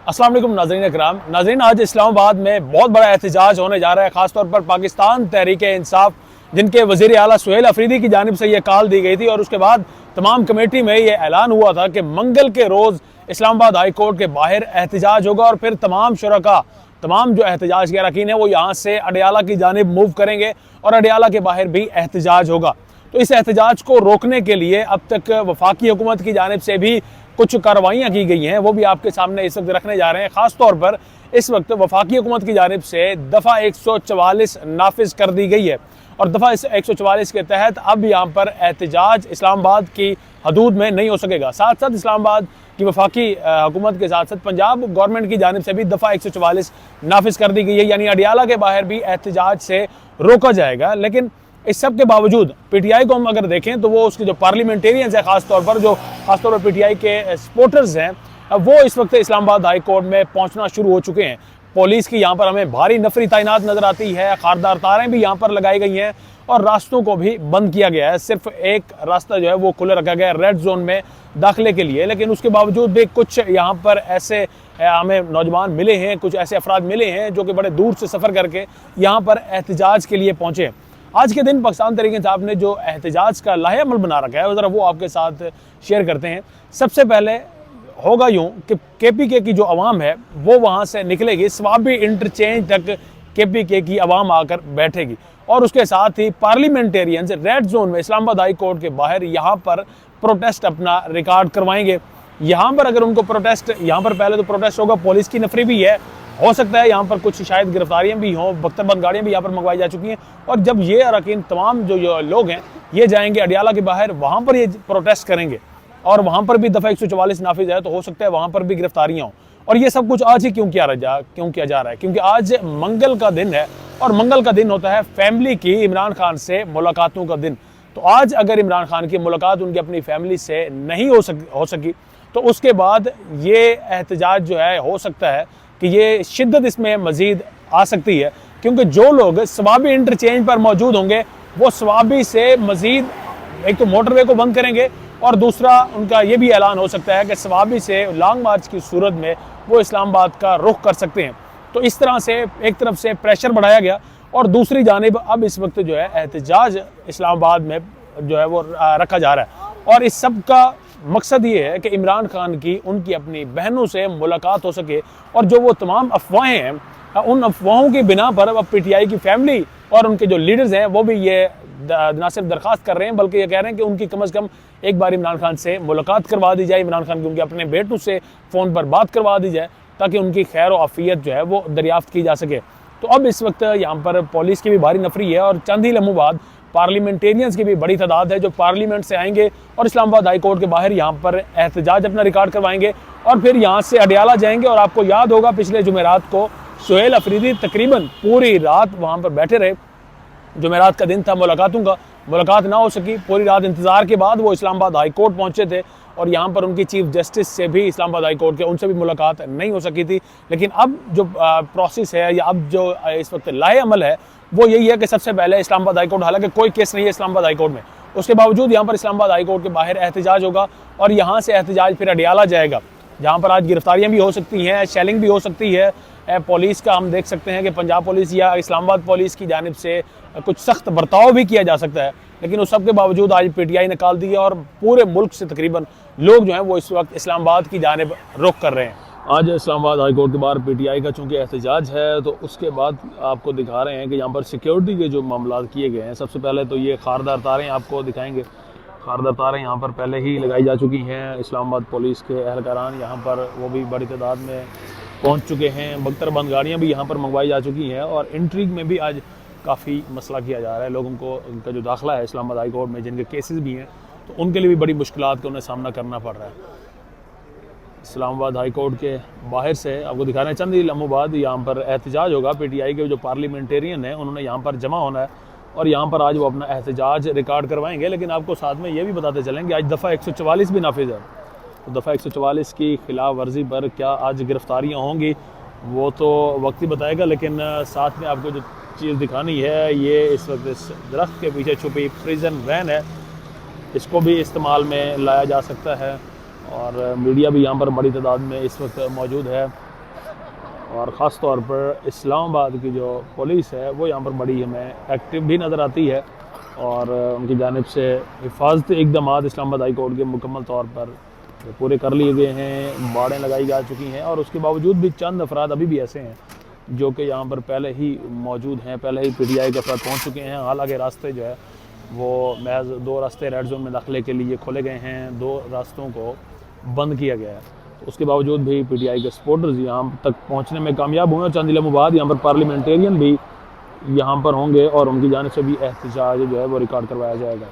अस्सलाम वालेकुम नाज़रीन इकराम। नाज़रीन, आज इस्लामाबाद में बहुत बड़ा एहतजाज होने जा रहा है। ख़ासतौर पर पाकिस्तान तहरीक इंसाफ, जिनके वज़ीर आला सुहेल अफरीदी की जानिब से ये कॉल दी गई थी और उसके बाद तमाम कमेटी में ये ऐलान हुआ था कि मंगल के रोज़ इस्लामाबाद हाई कोर्ट के बाहर एहतजाज होगा और फिर तमाम शुरका, तमाम जो एहतजाज के अरकान हैं वो यहाँ से अडयाला की जानिब मूव करेंगे और अडयाला के बाहर भी एहतजाज होगा। तो इस एहतजाज को रोकने के लिए अब तक वफाकी हुकूमत की जानिब से भी कुछ कार्रवाइयाँ की गई हैं, वो भी आपके सामने इस वक्त रखने जा रहे हैं। ख़ास तौर पर इस वक्त वफाकी हुकूमत की जानिब से दफ़ा 144 नाफिज कर दी गई है और दफ़ा 144 के तहत अब यहाँ पर एहतजाज इस्लामाबाद की हदूद में नहीं हो सकेगा। साथ साथ इस्लामाबाद की वफाकी हुकूमत के साथ साथ पंजाब गवर्नमेंट की जानिब से भी दफ़ा 144 नाफिज कर दी गई है, यानी अडयाला के बाहर भी एहतजाज से रोका जाएगा। लेकिन इस सब के बावजूद पीटीआई को हम अगर देखें तो वो उसके जो पार्लियामेंटेरियंस है, खासतौर पर पीटीआई के सपोर्टर्स हैं, वो इस वक्त इस्लामाबाद हाई कोर्ट में पहुंचना शुरू हो चुके हैं। पुलिस की यहाँ पर हमें भारी नफरी तैनात नजर आती है, खारदार तारें भी यहाँ पर लगाई गई हैं और रास्तों को भी बंद किया गया है। सिर्फ एक रास्ता जो है वो खुला रखा गया है रेड जोन में दाखिले के लिए। लेकिन उसके बावजूद भी कुछ यहाँ पर ऐसे हमें नौजवान मिले हैं, कुछ ऐसे अफराद मिले हैं जो कि बड़े दूर से सफ़र करके यहाँ पर एहतजाज के लिए पहुँचे। आज के दिन पाकिस्तान तहरीक इंसाफ ने जो एहतजाज का लाहेअमल बना रखा है ज़रा वो आपके साथ शेयर करते हैं। सबसे पहले होगा यूँ कि केपीके की जो आवाम है वो वहाँ से निकलेगी, स्वाबी इंटरचेंज तक केपीके की आवाम आकर बैठेगी और उसके साथ ही पार्लियामेंटेरियंस रेड जोन में इस्लामाबाद हाई कोर्ट के बाहर यहाँ पर प्रोटेस्ट अपना रिकॉर्ड करवाएंगे। यहाँ पर अगर उनको प्रोटेस्ट, यहाँ पर पहले तो प्रोटेस्ट होगा, पुलिस की नफरी भी है, हो सकता है यहाँ पर कुछ शायद गिरफ्तारियाँ भी हों, बख्तरबंद गाड़ियाँ भी यहाँ पर मंगवाई जा चुकी हैं। और जब ये अरकान तमाम जो लोग हैं ये जाएंगे अडयाला के बाहर, वहाँ पर ये प्रोटेस्ट करेंगे और वहाँ पर भी दफ़ा 144 नाफिज है, तो हो सकता है वहाँ पर भी गिरफ्तारियाँ हों। और ये सब कुछ आज ही क्यों किया जा रहा है? क्योंकि आज मंगल का दिन है और मंगल का दिन होता है फैमिली की इमरान खान से मुलाकातों का दिन। तो आज अगर इमरान खान की मुलाकात उनकी अपनी फैमिली से नहीं हो सकी तो उसके बाद ये एहतजाज जो है हो सकता है कि ये शिद्दत इसमें मज़ीद आ सकती है, क्योंकि जो लोग स्वाबी इंटरचेंज पर मौजूद होंगे वो स्वाबी से मज़ीद एक तो मोटरवे को बंद करेंगे और दूसरा उनका ये भी ऐलान हो सकता है कि स्वाबी से लॉन्ग मार्च की सूरत में वो इस्लामाबाद का रुख कर सकते हैं। तो इस तरह से एक तरफ से प्रेशर बढ़ाया गया और दूसरी जानिब अब इस वक्त जो है एहतजाज इस्लामाबाद में जो है वो रखा जा रहा है। और इस सब का मकसद ये है कि इमरान खान की उनकी अपनी बहनों से मुलाकात हो सके और जो वो तमाम अफवाहें हैं उन अफवाहों की बिना पर अब पीटीआई की फैमिली और उनके जो लीडर्स हैं वो भी ये ना सिर्फ दरख्वास्त कर रहे हैं बल्कि ये कह रहे हैं कि उनकी कम से कम एक बार इमरान खान से मुलाकात करवा दी जाए, इमरान खान की उनके अपने बेटों से फ़ोन पर बात करवा दी जाए ताकि उनकी खैर और आफियत जो है वो दरियाफ्त की जा सके। तो अब इस वक्त यहाँ पर पुलिस की भी भारी नफरी है और चंद ही लम्हों बाद पार्लियामेंटेरियंस की भी बड़ी तादाद है जो पार्लियामेंट से आएंगे और इस्लामाबाद हाई कोर्ट के बाहर यहाँ पर एहतजाज अपना रिकॉर्ड करवाएंगे और फिर यहाँ से अडयाला जाएंगे। और आपको याद होगा पिछले जुमेरात को सुहेल अफरीदी तकरीबन पूरी रात वहाँ पर बैठे रहे। जुमेरात का दिन था मुलाकातों का, मुलाकात ना हो सकी, पूरी रात इंतज़ार के बाद वो इस्लामाबाद हाई कोर्ट पहुँचे थे और यहाँ पर उनकी चीफ जस्टिस से भी इस्लामाबाद हाई कोर्ट के उनसे भी मुलाकात नहीं हो सकी थी। लेकिन अब जो प्रोसेस है या अब जो इस वक्त लाहेअमल है वो यही है कि सबसे पहले इस्लामाबाद हाई कोर्ट, हालांकि कोई केस नहीं है इस्लामाबाद हाई कोर्ट में, उसके बावजूद यहाँ पर इस्लामाबाद हाई कोर्ट के बाहर एहतजाज होगा और यहाँ से एहतजाज फिर अडयाला जाएगा जहाँ पर आज गिरफ्तारियाँ भी हो सकती हैं, शेलिंग भी हो सकती है। पुलिस का हम देख सकते हैं कि पंजाब पुलिस या इस्लामाबाद पुलिस की जानिब से कुछ सख्त बर्ताव भी किया जा सकता है, लेकिन उस सब के बावजूद आज पीटीआई निकाल दी है और पूरे मुल्क से तकरीबन लोग जो हैं वो इस वक्त इस्लामाबाद की जानिब रुख कर रहे हैं। आज इस्लामाबाद हाई कोर्ट के बाहर पीटीआई का चूँकि एहतजाज है तो उसके बाद आपको दिखा रहे हैं कि यहाँ पर सिक्योरिटी के जो मामला किए गए हैं। सबसे पहले तो ये खारदार तारें आपको दिखाएंगे, खारदार तारें यहाँ पर पहले ही लगाई जा चुकी हैं। इस्लामाबाद पुलिस के एहलकारान यहाँ पर वो भी बड़ी तादाद में पहुँच चुके हैं, बख्तरबंद गाड़ियाँ भी यहाँ पर मंगवाई जा चुकी हैं और इंट्रीग में भी आज काफ़ी मसला किया जा रहा है। लोगों को उनका जो दाखिला है इस्लामाबाद हाई कोर्ट में जिनके केसेस भी हैं तो उनके लिए भी बड़ी मुश्किलात का उन्हें सामना करना पड़ रहा है। इस्लामाबाद हाई कोर्ट के बाहर से आपको दिखा रहे हैं चंद ही लम्हों बाद यहाँ पर एहतजाज होगा। पीटीआई के जो पार्लियामेंटेरियन हैं उन्होंने यहाँ पर जमा होना है और यहाँ पर आज वो अपना एहतजाज रिकॉर्ड करवाएंगे। लेकिन आपको साथ में ये भी बताते चलेंगे आज दफ़ा 144 भी नाफिज है, तो दफ़ा 144 की खिलाफ वर्जी पर क्या आज गिरफ्तारियाँ होंगी वो तो वक्त ही बताएगा। लेकिन साथ में आपको जो चीज़ दिखानी है ये इस वक्त इस दरख्त के पीछे छुपी प्रिजन वैन है, इसको भी इस्तेमाल में लाया जा सकता है और मीडिया भी यहाँ पर बड़ी तादाद में इस वक्त मौजूद है। और ख़ास तौर पर इस्लामाबाद की जो पुलिस है वो यहाँ पर बड़ी हमें एक्टिव भी नज़र आती है और उनकी जानिब से हिफाजती इक़दामात इस्लामाबाद हाई कोर्ट के मुकम्मल तौर पर पूरे कर लिए गए हैं, बाड़ें लगाई जा चुकी हैं और उसके बावजूद भी चंद अफराद अभी भी ऐसे हैं जो कि यहाँ पर पहले ही मौजूद हैं, पहले ही PTI के अफराद पहुँच चुके हैं। हालांकि रास्ते जो है वो महज 2 रास्ते रेड जोन में दाखिले के लिए खोले गए हैं, 2 रास्तों को बंद किया गया है। तो उसके बावजूद भी PTI के सपोर्टर्स यहाँ तक पहुँचने में कामयाब हुए। चंद दिनों बाद यहाँ पर पार्लियामेंटेरियन भी यहाँ पर होंगे और उनकी जानिब से भी एहतजाज जो है वो रिकॉर्ड करवाया जाएगा।